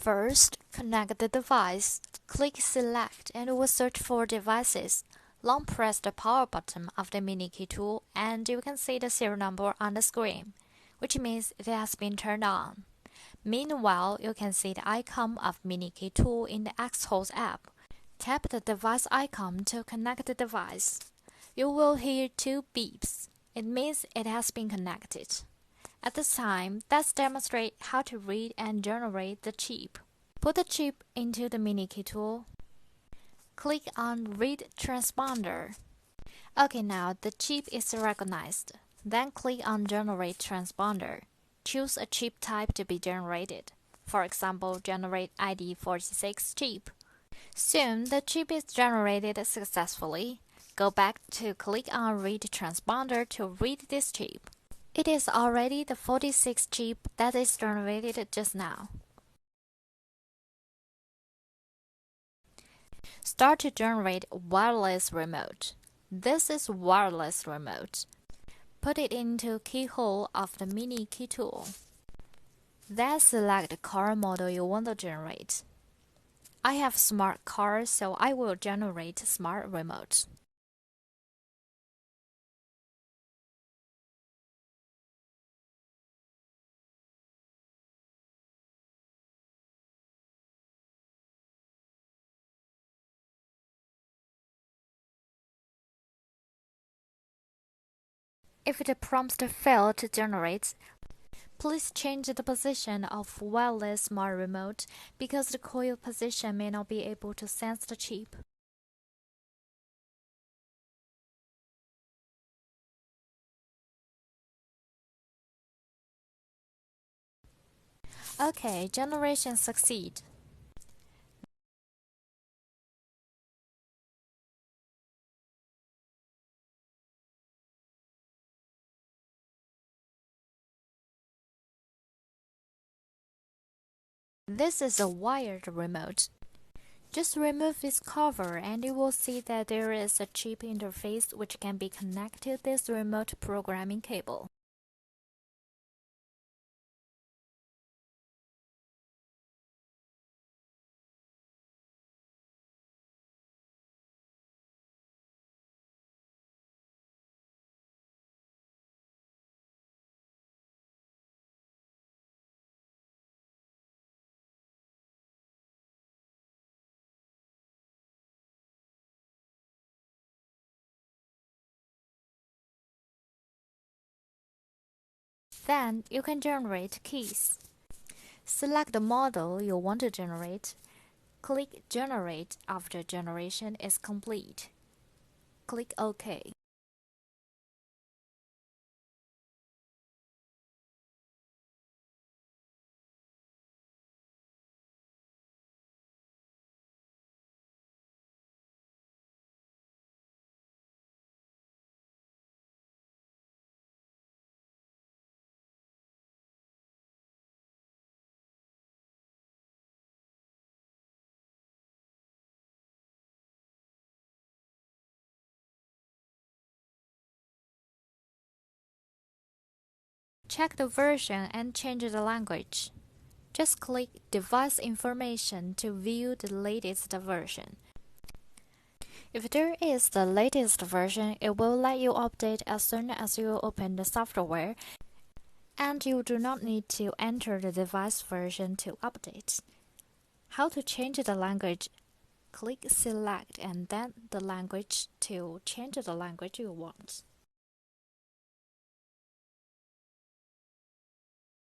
First, connect the device. Click Select and it will search for devices. Long press the power button of the mini key tool and you can see the serial number on the screen, which means it has been turned on. Meanwhile, you can see the icon of mini key tool in the Xhorse app. Tap the device icon to connect the device. You will hear two beeps. It means it has been connected. At this time, let's demonstrate how to read and generate the chip. Put the chip into the mini key tool. Click on Read Transponder. Okay, now the chip is recognized. Then click on Generate Transponder. Choose a chip type to be generated. For example, generate ID46 chip. Soon, the chip is generated successfully. Go back to click on Read Transponder to read this chip. It is already the 46 chip that is generated just now. Start to generate wireless remote. This is wireless remote. Put it into keyhole of the mini key tool. Then select the car model you want to generate. I have smart car, so I will generate smart remote. If the prompt fails to generate, please change the position of wireless smart remote because the coil position may not be able to sense the chip. Okay, generation succeed. This is a wired remote. Just remove this cover and you will see that there is a chip interface which can be connected to this remote programming cable. Then you can generate keys. Select the model you want to generate. Click Generate after generation is complete. Click OK. Check the version and change the language. Just click Device Information to view the latest version. If there is the latest version, it will let you update as soon as you open the software, and you do not need to enter the device version to update. How to change the language? Click Select and then the language to change the language you want.